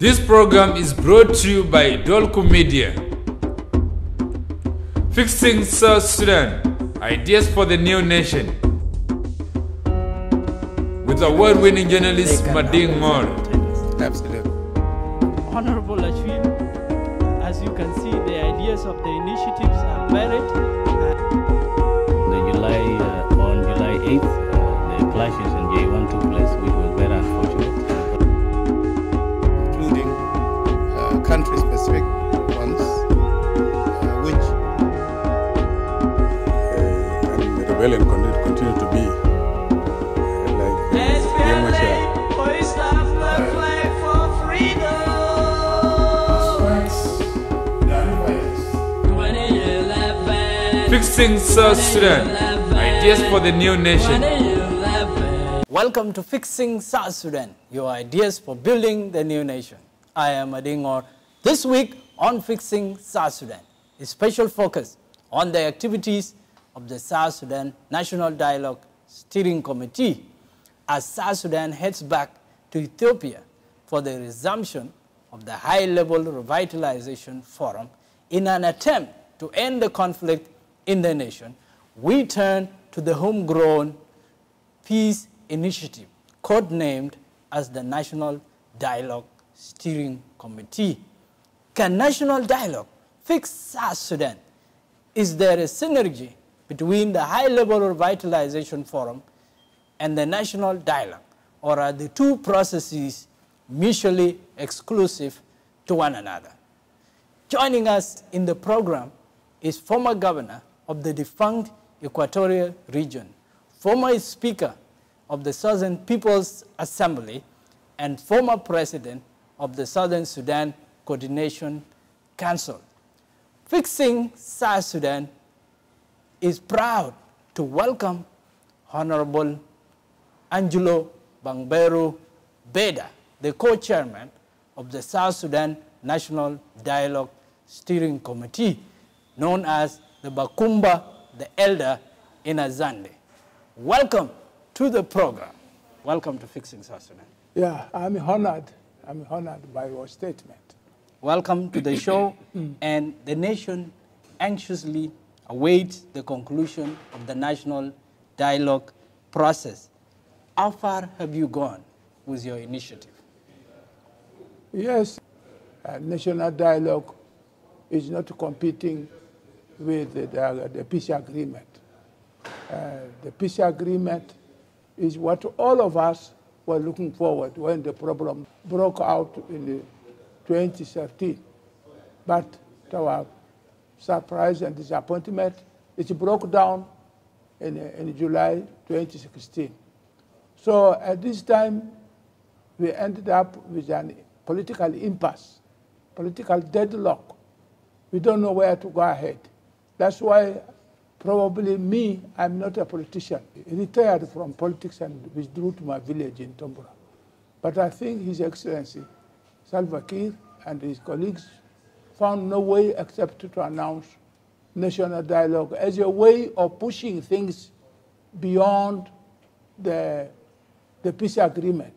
This program is brought to you by Dolco Media. Fixing South Sudan, ideas for the new nation. With award-winning journalist Mading Moore. Absolutely. Honorable Ashwin, as you can see, the ideas of the initiatives are varied. On July 8th, the clashes in J1 took place, which was very unfortunate. Including country-specific ones, which the rebellion continue to be Fixing South Sudan, ideas for the new nation. Welcome to Fixing South Sudan, your ideas for building the new nation. I am Adingor. This week on Fixing South Sudan, a special focus on the activities of the South Sudan National Dialogue Steering Committee as South Sudan heads back to Ethiopia for the resumption of the high-level Revitalization Forum in an attempt to end the conflict in the nation. We turn to the homegrown peace initiative, codenamed as the National Dialogue Steering Committee. Can national dialogue fix South Sudan? Is there a synergy between the high-level Revitalization Forum and the national dialogue, or are the two processes mutually exclusive to one another? Joining us in the program is former governor of the defunct Equatorial region, former Speaker of the Southern People's Assembly, and former President of the Southern Sudan Coordination Council. Fixing South Sudan is proud to welcome Honorable Angelo Beda, the co-chairman of the South Sudan National Dialogue Steering Committee, known as the Bakumba the Elder in Azande. Welcome to the program. Welcome to Fixing South Sudan. Yeah, I'm honored by your statement. Welcome to the show, and the nation anxiously awaits the conclusion of the national dialogue process. How far have you gone with your initiative? Yes, national dialogue is not competing with the peace agreement. The peace agreement is what all of us were looking forward when the problem broke out in 2013. But to our surprise and disappointment, it broke down in July 2016. So at this time, we ended up with a political impasse, political deadlock. We don't know where to go ahead. That's why probably me, I'm not a politician. I retired from politics and withdrew to my village in Tombora. But I think His Excellency Salva Kiir and his colleagues found no way except to announce national dialogue as a way of pushing things beyond the peace agreement.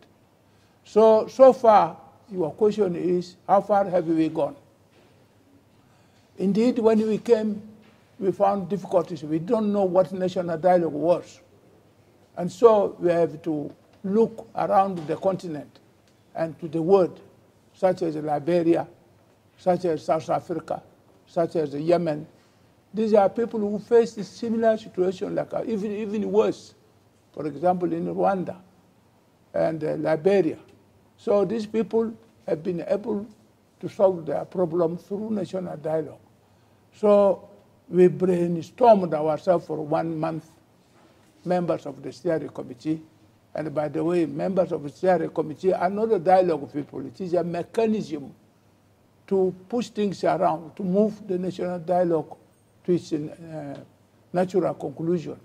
So far, your question is, how far have we gone? Indeed, when we came, we found difficulties. We don't know what national dialogue was. And so we have to look around the continent and to the world, such as Liberia, such as South Africa, such as Yemen. These are people who face a similar situation, like even worse. For example, in Rwanda and Liberia. So these people have been able to solve their problem through national dialogue. So we brainstormed ourselves for 1 month, members of the steering committee. And by the way, members of the steering committee are not a dialogue people. It is a mechanism to push things around, to move the national dialogue to its natural conclusion.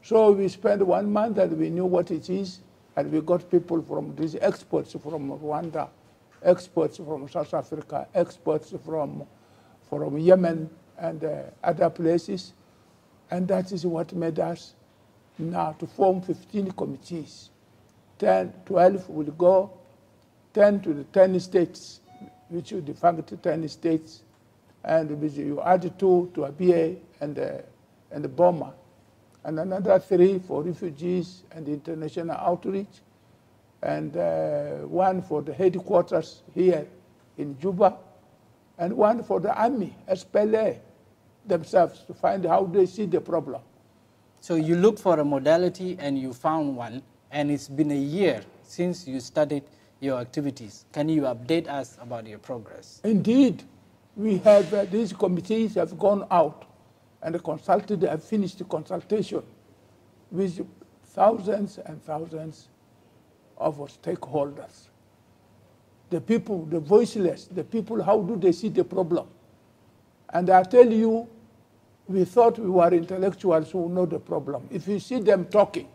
So we spent 1 month and we knew what it is, and we got people from these experts from Rwanda, experts from South Africa, experts from Yemen, and other places. And that is what made us now to form 15 committees. 12 will go 10 to the 10 states, which you defunct 10 states, and you add 2 to Abyei and the Boma, and another 3 for refugees and international outreach, and 1 for the headquarters here in Juba, and 1 for the army, SPLA themselves, to find how they see the problem. So you look for a modality and you found one, and it's been a year since you started your activities. Can you update us about your progress? Indeed, we have, these committees have gone out and consulted, have finished the consultation with thousands and thousands of stakeholders. The people, the voiceless, the people, how do they see the problem? And I tell you, we thought we were intellectuals who know the problem. If you see them talking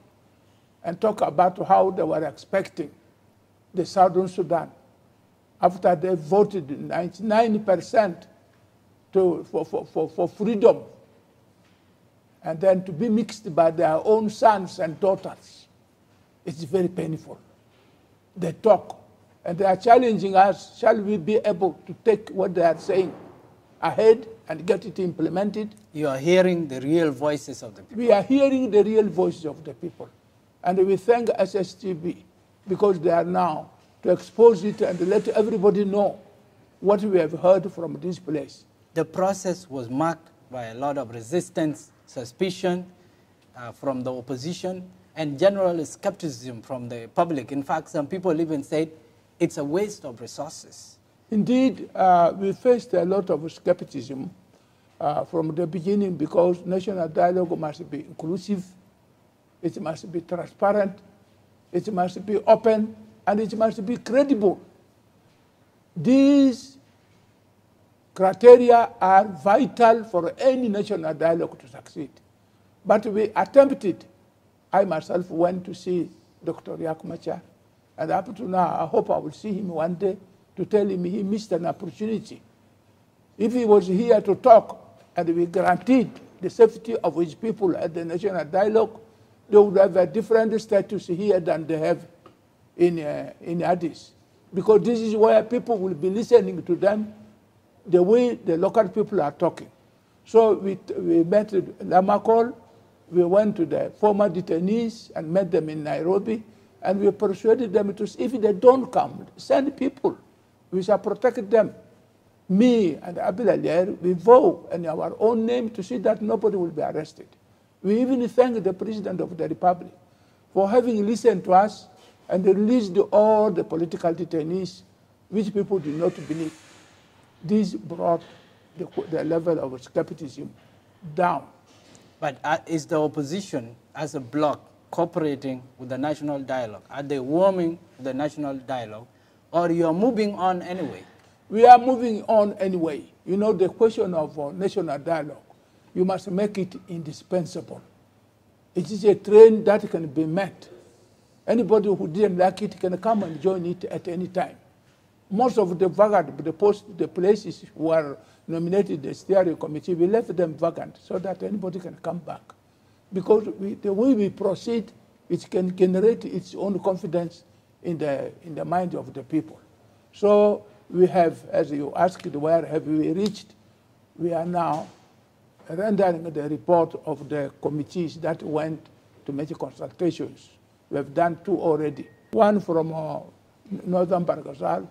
and talk about how they were expecting the Southern Sudan, after they voted 99% for freedom, and then to be mixed by their own sons and daughters, it's very painful. They talk, and they are challenging us, shall we be able to take what they are saying ahead and get it implemented? You are hearing the real voices of the people. We are hearing the real voices of the people. And we thank SSTB because they are now to expose it and let everybody know what we have heard from this place. The process was marked by a lot of resistance, suspicion from the opposition, and general skepticism from the public. In fact, some people even said it's a waste of resources. Indeed, we faced a lot of skepticism from the beginning because national dialogue must be inclusive, it must be transparent, it must be open, and it must be credible. These criteria are vital for any national dialogue to succeed. But we attempted. I myself went to see Dr. Yakumacha, and up to now, I hope I will see him one day to tell him he missed an opportunity. If he was here to talk and we guaranteed the safety of his people at the national dialogue, they would have a different status here than they have in Addis. Because this is where people will be listening to them the way the local people are talking. So we met Lamakol, we went to the former detainees and met them in Nairobi, and we persuaded them to, if they don't come, send people. We shall protect them. Me and Abil Alier, we vow in our own name to see that nobody will be arrested. We even thank the President of the Republic for having listened to us and released all the political detainees, which people do not believe. This brought the level of skepticism down. But is the opposition as a bloc cooperating with the national dialogue? Are they warming the national dialogue? Or you are moving on anyway? We are moving on anyway. You know, the question of national dialogue, you must make it indispensable. It is a train that can be met. Anybody who didn't like it can come and join it at any time. Most of the vacant, the places who are nominated the steering committee, we left them vacant so that anybody can come back. Because the way we proceed, it can generate its own confidence in the mind of the people. So we have, as you asked, where have we reached? We are now rendering the report of the committees that went to make consultations. We have done 2 already. One from Northern Barghazal,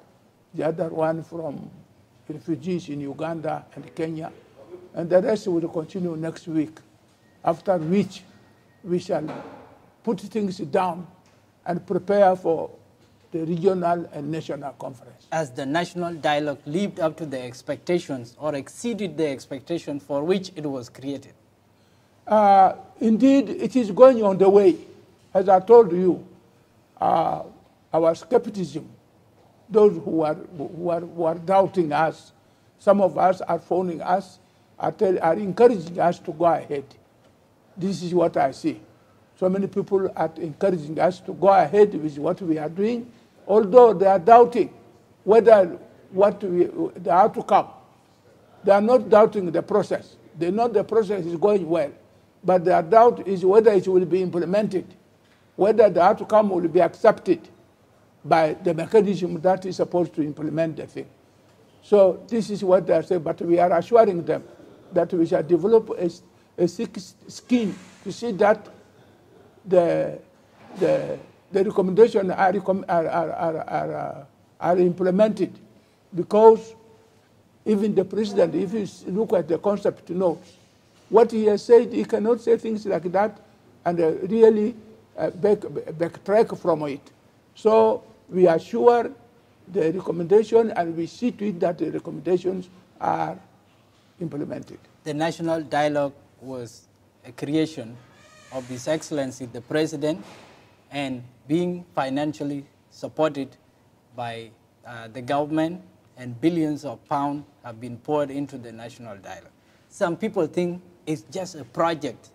the other one from refugees in Uganda and Kenya, and the rest will continue next week, after which we shall put things down and prepare for the regional and national conference. As the national dialogue lived up to the expectations or exceeded the expectation for which it was created? Indeed, it is going on the way. As I told you, our skepticism, those who are doubting us, some of us are phoning us, are encouraging us to go ahead. This is what I see. So many people are encouraging us to go ahead with what we are doing, although they are doubting whether the outcome. They are not doubting the process. They know the process is going well, but their doubt is whether it will be implemented, whether the outcome will be accepted. by the mechanism that is supposed to implement the thing. So this is what they are saying, but we are assuring them that we shall develop a scheme to see that the recommendations are implemented, because even the president, if you look at the concept notes, what he has said, he cannot say things like that and really backtrack from it. So we assure the recommendation and we see to it that the recommendations are implemented. The national dialogue was a creation of His Excellency the President and being financially supported by the government, and billions of pounds have been poured into the national dialogue. Some people think it's just a project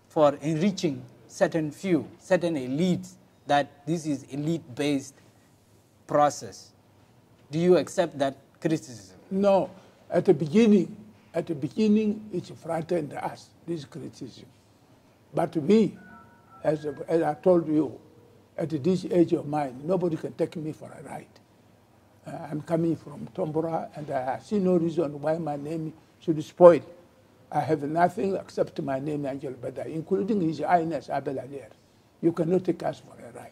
for enriching certain few, certain elites, that this is elite-based process. Do you accept that criticism? No. At the beginning, it frightened us, this criticism. But we, as I told you, at this age of mine, nobody can take me for a ride. I'm coming from Tombora, and I see no reason why my name should spoil. I have nothing except my name, Angelo Beda, including His Highness Abel Alier. You cannot take us for a ride.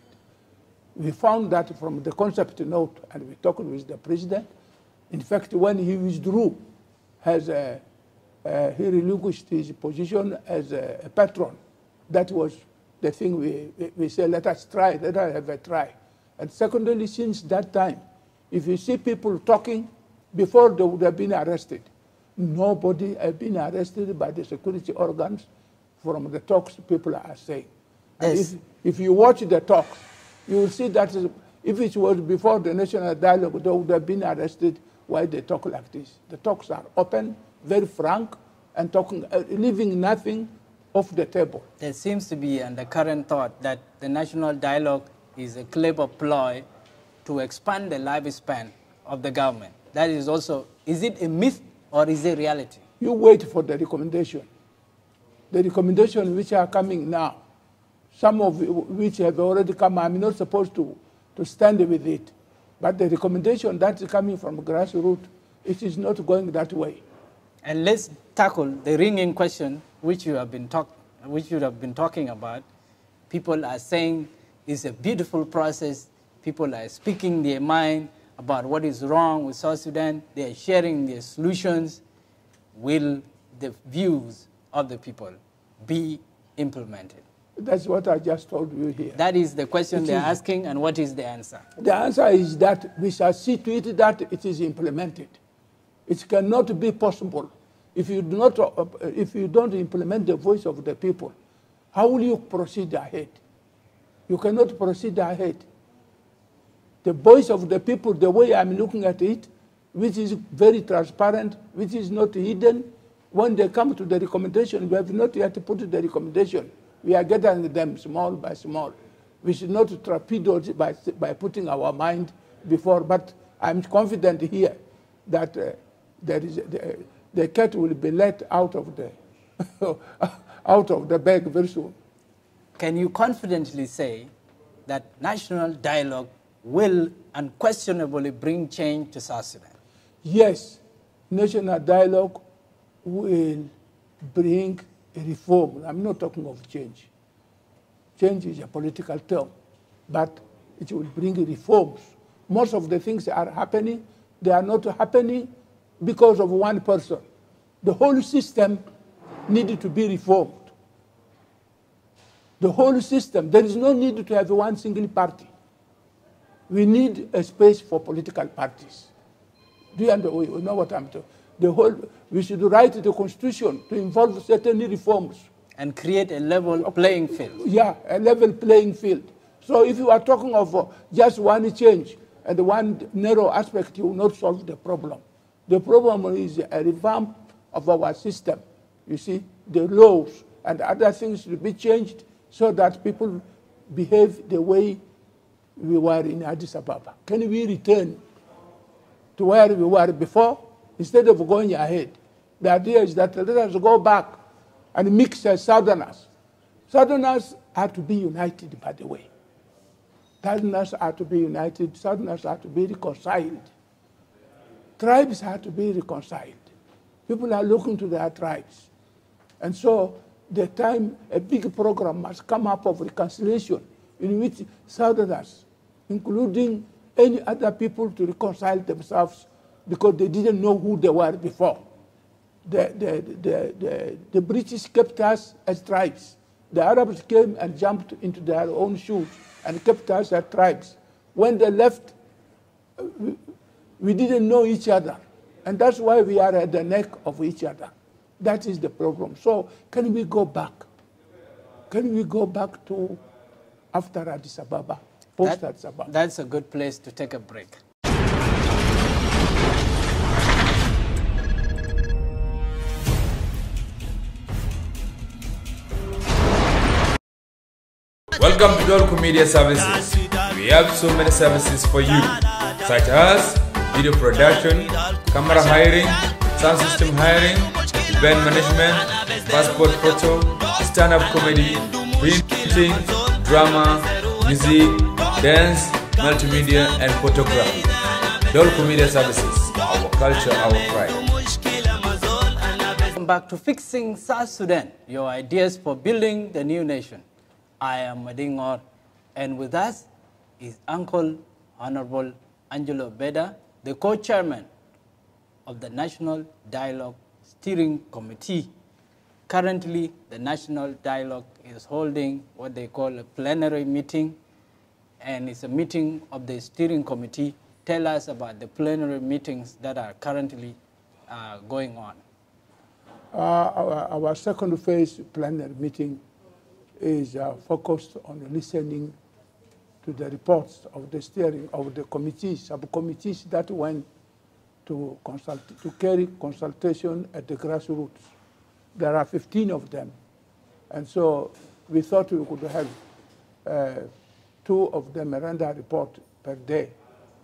We found that from the concept note, and we talked with the president. In fact, when he withdrew, he relinquished his position as a patron. That was the thing we said, let us try, let us have a try. And secondly, since that time, if you see people talking, before they would have been arrested. Nobody has been arrested by the security organs from the talks people are saying. Yes. And if you watch the talks, you will see that if it was before the national dialogue, they would have been arrested. Why they talk like this? The talks are open, very frank, and talking, leaving nothing off the table. There seems to be an current thought that the national dialogue is a clever ploy to expand the lifespan of the government. That is also, is it a myth or is it reality? You wait for the recommendation. The recommendations which are coming now, some of which have already come, I'm not supposed to stand with it. But the recommendation that's coming from grassroots, it is not going that way. And let's tackle the ringing question which you have been talking about. People are saying it's a beautiful process. People are speaking their mind about what is wrong with South Sudan. They are sharing their solutions. Will the views of the people be implemented? That's what I just told you here. That is the question they're asking, and what is the answer? The answer is that we shall see to it that it is implemented. It cannot be possible if you don't implement the voice of the people. How will you proceed ahead? You cannot proceed ahead. The voice of the people, the way I'm looking at it, which is very transparent, which is not hidden, when they come to the recommendation, we have not yet put the recommendation. We are gathering them small by small. We should not torpedo it by putting our mind before, but I'm confident here that the cat will be let out of the, out of the bag very soon. Can you confidently say that national dialogue will unquestionably bring change to South Sudan? Yes, national dialogue will bring a reform. I'm not talking of change. Change is a political term, but it will bring reforms. Most of the things that are happening, they are not happening because of one person. The whole system needed to be reformed. The whole system. There is no need to have one single party. We need a space for political parties. Do you know what I'm talking? We should write the constitution to involve certain reforms. And create a level playing field. Yeah, a level playing field. So if you are talking of just one change and one narrow aspect, you will not solve the problem. The problem is a revamp of our system. You see, the laws and other things should be changed so that people behave the way we were in Addis Ababa. Can we return to where we were before instead of going ahead? The idea is that let us go back and mix Southerners. Southerners have to be united, by the way. Southerners are to be united. Southerners are to be reconciled. Tribes are to be reconciled. People are looking to their tribes. And so the time a big program must come up of reconciliation in which Southerners, including any other people, to reconcile themselves because they didn't know who they were before. The British kept us as tribes. The Arabs came and jumped into their own shoes and kept us as tribes. When they left, we didn't know each other. And that's why we are at the neck of each other. That is the problem. So can we go back? Can we go back to after Addis Ababa, post Addis Ababa? That's a good place to take a break. Welcome to Dolco Media Services. We have so many services for you, such as video production, camera hiring, sound system hiring, event management, passport photo, stand-up comedy, printing, drama, music, dance, multimedia, and photography. Dolco Media Services, our culture, our pride. Welcome back to Fixing South Sudan, your ideas for building the new nation. I am Madingor, and with us is Uncle Honorable Angelo Beda, the co-chairman of the National Dialogue Steering Committee. Currently, the National Dialogue is holding what they call a plenary meeting, and it's a meeting of the steering committee. Tell us about the plenary meetings that are currently going on. Our second phase plenary meeting is focused on listening to the reports of the steering of the committees, subcommittees that went to carry consultation at the grassroots. There are 15 of them. And so we thought we could have 2 of them render a report per day,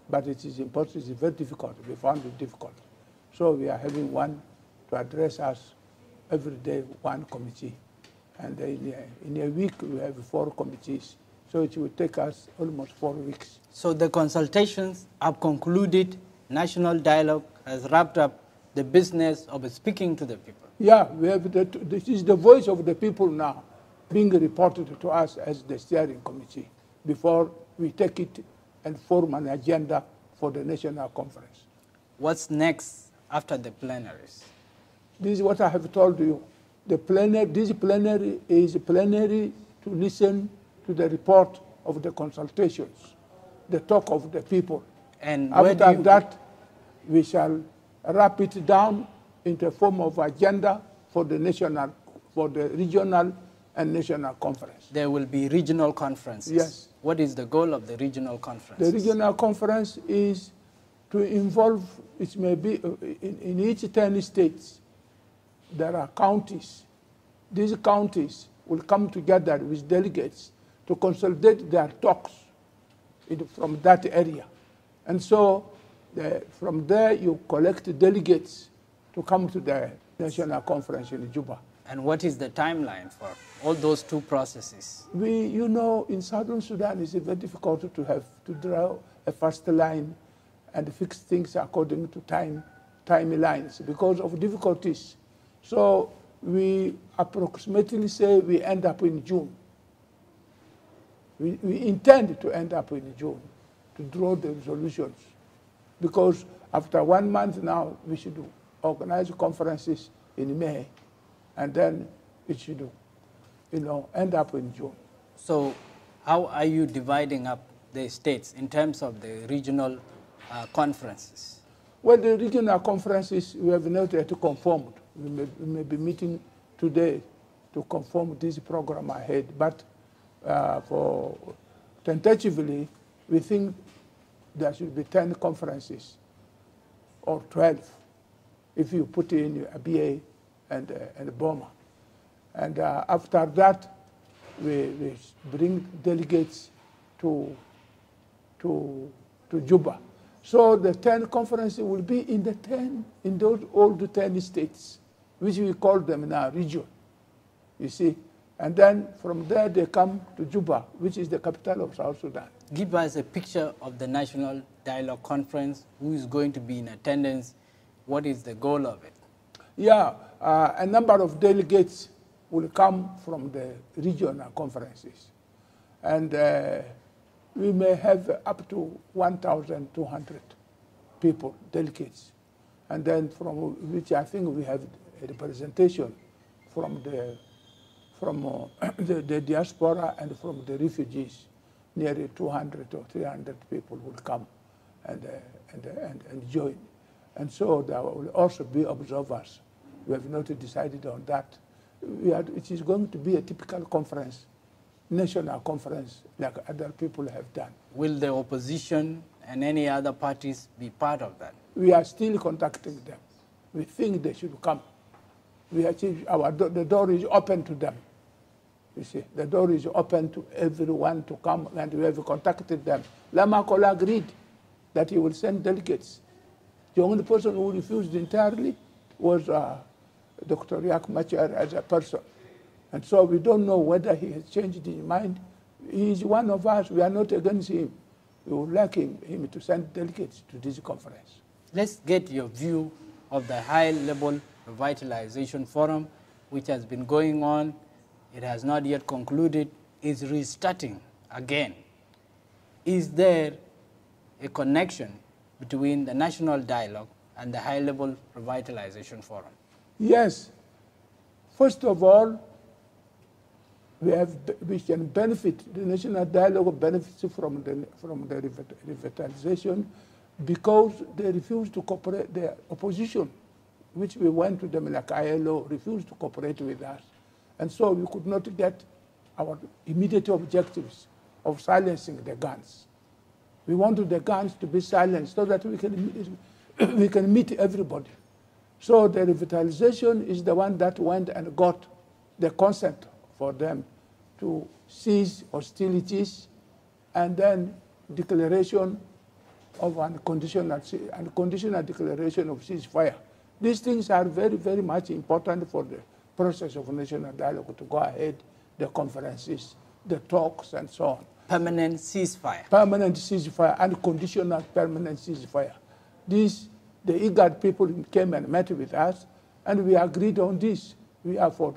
but it is important, it's very difficult. We found it difficult. So we are having one to address us every day, one committee. And in a week, we have 4 committees. So it will take us almost 4 weeks. So the consultations have concluded. National Dialogue has wrapped up the business of speaking to the people. Yeah, we have this is the voice of the people now being reported to us as the steering committee before we take it and form an agenda for the national conference. What's next after the plenaries? This is what I have told you. This plenary is a plenary to listen to the report of the consultations, the talk of the people. And after that, we shall wrap it down into a form of agenda for the regional and national conference. There will be regional conferences. Yes. What is the goal of the regional conference? The regional conference is to involve, it may be in each 10 states, there are counties. These counties will come together with delegates to consolidate their talks from that area. And so from there, you collect delegates to come to the national conference in Juba. And what is the timeline for all those 2 processes? In Southern Sudan, it's very difficult to draw a fast line and fix things according to timelines because of difficulties. So we approximately say we end up in June. We intend to end up in June to draw the resolutions because after 1 month now, we should organize conferences in May, and then it should end up in June. So how are you dividing up the states in terms of the regional conferences? Well, the regional conferences, we have not yet conformed. We may be meeting today to conform this program ahead, but for tentatively, we think there should be 10 conferences or 12 if you put in a BA and Boma. And after that, we bring delegates to Juba. So the 10 conferences will be in those old 10 states, which we call them now region, you see. And then from there they come to Juba, which is the capital of South Sudan. give us a picture of the National Dialogue Conference, who is going to be in attendance, what is the goal of it? Yeah, a number of delegates will come from the regional conferences. And we may have up to 1,200 people, delegates. And then from which I think we have a representation from the diaspora and from the refugees. Nearly 200 or 300 people will come and join. And so there will also be observers. We have not decided on that. It is going to be a typical conference, national conference, like other people have done. Will the opposition and any other parties be part of that? We are still contacting them. We think they should come. The door is open to them. You see, the door is open to everyone to come, and we have contacted them. Lamakola agreed that he will send delegates. The only person who refused entirely was Dr. Riek Machar as a person. And so we don't know whether he has changed his mind. He is one of us. We are not against him. We would like him to send delegates to this conference. Let's get your view of the high-level revitalization forum, which has been going on. It has not yet concluded. It's restarting again. Is there a connection between the national dialogue and the high-level revitalization forum? Yes. First of all, we can benefit, the national dialogue benefits from the revitalization because they refuse to cooperate. The opposition, which we went to them like Angelo, refused to cooperate with us. And so we could not get our immediate objectives of silencing the guns. We wanted the guns to be silenced so that we can meet everybody. So the revitalization is the one that went and got the consent for them to cease hostilities and then declaration of unconditional declaration of ceasefire. These things are very, very much important for the process of national dialogue to go ahead, the conferences, the talks, and so on. Permanent ceasefire. Permanent ceasefire, unconditional permanent ceasefire. The IGAD people came and met with us, and we agreed on this. We are for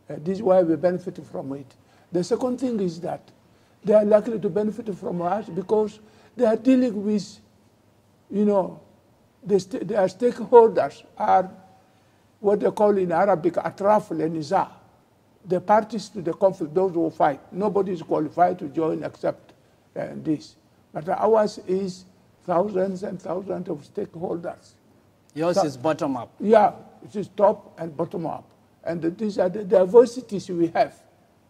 this is why we benefit from it. The second thing is that they are likely to benefit from us because they are dealing with, their stakeholders are what they call in Arabic, atraf al-niza, the parties to the conflict, those who fight. Nobody is qualified to join except this. But ours is thousands and thousands of stakeholders. Yours is bottom up. Yeah, it is top and bottom up. And these are the diversities we have.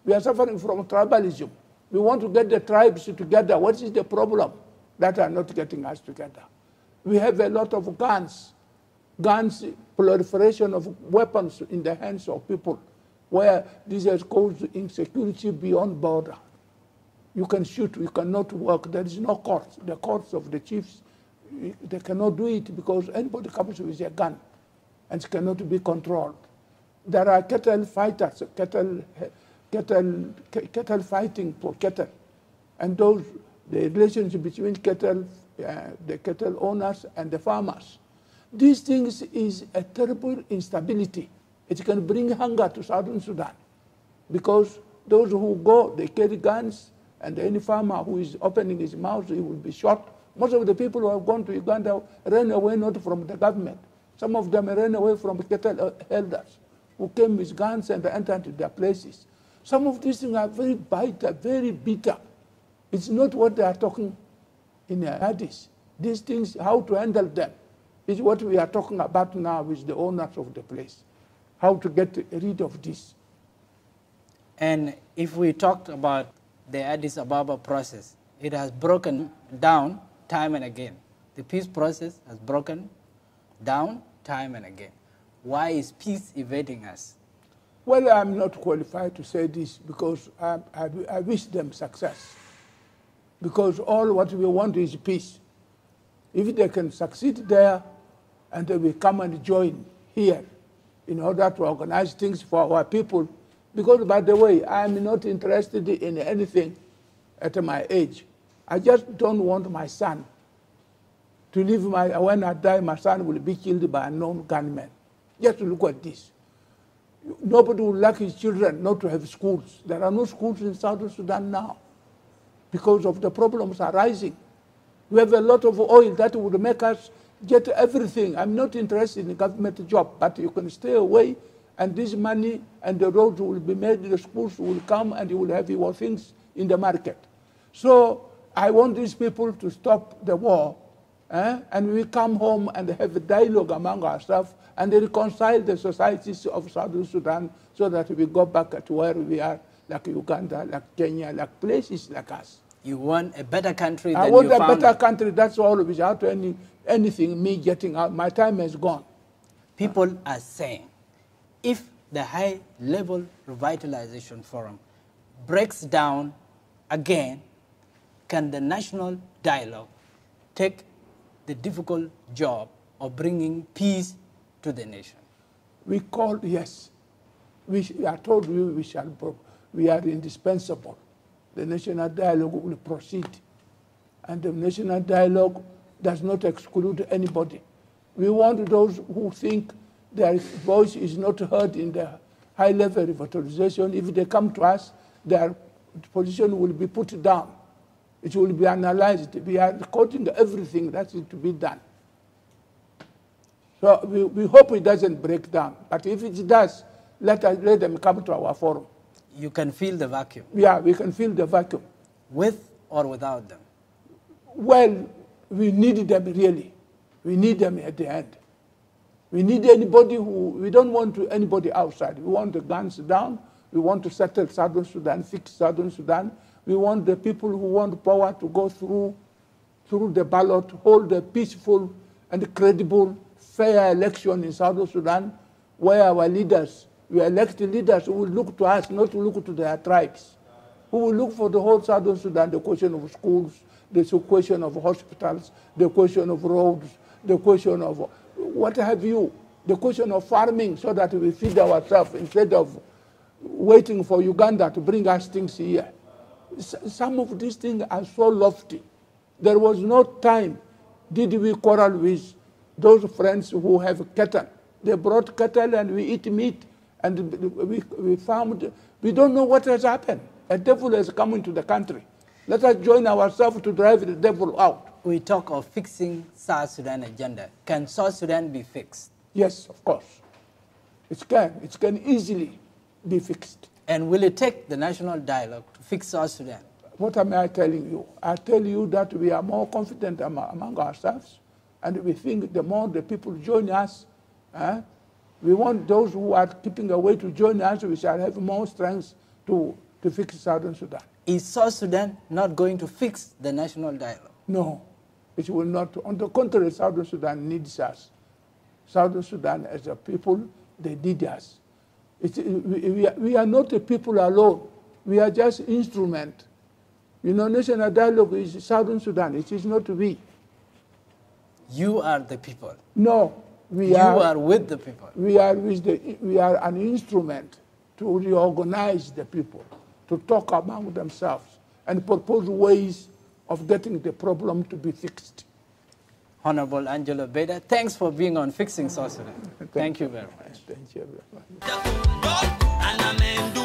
We are suffering from tribalism. We want to get the tribes together. What is the problem that are not getting us together? We have a lot of guns, proliferation of weapons in the hands of people, where this has caused insecurity beyond border. You can shoot, you cannot work. There is no court. The courts of the chiefs, they cannot do it because anybody comes with a gun and it cannot be controlled. There are cattle fighters, cattle fighting for cattle. And the relationship between cattle, the cattle owners and the farmers. These things is a terrible instability. It can bring hunger to Southern Sudan because those who go, they carry guns, and any farmer who is opening his mouth, he will be shot. Most of the people who have gone to Uganda ran away not from the government. Some of them ran away from cattle elders who came with guns and entered their places. Some of these things are very bitter, very bitter. It's not what they are talking in Addis. These things, how to handle them, is what we are talking about now with the owners of the place. How to get rid of this. And if we talked about the Addis Ababa process, it has broken down time and again. The peace process has broken down time and again. Why is peace evading us? Well, I'm not qualified to say this because I wish them success. Because all what we want is peace. If they can succeed there and they will come and join here in order to organize things for our people. Because, by the way, I'm not interested in anything at my age. I just don't want my son to live when I die, my son will be killed by unknown gunmen. Just look at this. Nobody would like his children not to have schools. There are no schools in South Sudan now because of the problems arising. We have a lot of oil that would make us get everything. I'm not interested in a government job, but you can stay away, and this money and the roads will be made, the schools will come, and you will have your things in the market. So I want these people to stop the war, and we come home and have a dialogue among ourselves and reconcile the societies of South Sudan so that we go back to where we are, like Uganda, like Kenya, like places like us. You want a better country than I want you a found better it. country, that's all, without anything, me getting out. My time is gone. People are saying, if the high-level revitalization forum breaks down again, can the national dialogue take the difficult job of bringing peace to the nation? We called, yes. We are told we are indispensable. The national dialogue will proceed. And the national dialogue does not exclude anybody. We want those who think their voice is not heard in the high-level revitalization. If they come to us, their position will be put down. It will be analyzed. We are recording everything that is to be done. So we hope it doesn't break down. But if it does, let them come to our forum. You can feel the vacuum. Yeah, we can feel the vacuum. With or without them? Well, we need them really. We need them at the end. We need anybody we don't want anybody outside. We want the guns down. We want to settle Southern Sudan, fix Southern Sudan. We want the people who want power to go through the ballot, hold a peaceful and credible, fair election in Southern Sudan, where our leaders, we elect leaders who will look to us, not to look to their tribes, who will look for the whole Southern Sudan, the question of schools, the question of hospitals, the question of roads, the question of what have you, the question of farming, so that we feed ourselves instead of waiting for Uganda to bring us things here. Some of these things are so lofty. There was no time did we quarrel with those friends who have cattle. They brought cattle and we eat meat, and we found, we don't know what has happened. A devil has come into the country. Let us join ourselves to drive the devil out. We talk of fixing South Sudan agenda. Can South Sudan be fixed? Yes, of course. It can. It can easily be fixed. And will it take the national dialogue to fix South Sudan? What am I telling you? I tell you that we are more confident among ourselves, and we think the more the people join us, we want those who are keeping away to join us. We shall have more strength to fix Southern Sudan. Is South Sudan not going to fix the national dialogue? No, it will not. On the contrary, Southern Sudan needs us. Southern Sudan as a people, they need us. We are not a people alone. We are just instrument. You know, national dialogue is Southern Sudan. It is not we. You are the people. No, You are with the people. We are an instrument to reorganize the people, to talk among themselves, and propose ways of getting the problem to be fixed. Honorable Angelo Beda, thanks for being on Fixing South Sudan. Thank you very much. Thank you very much.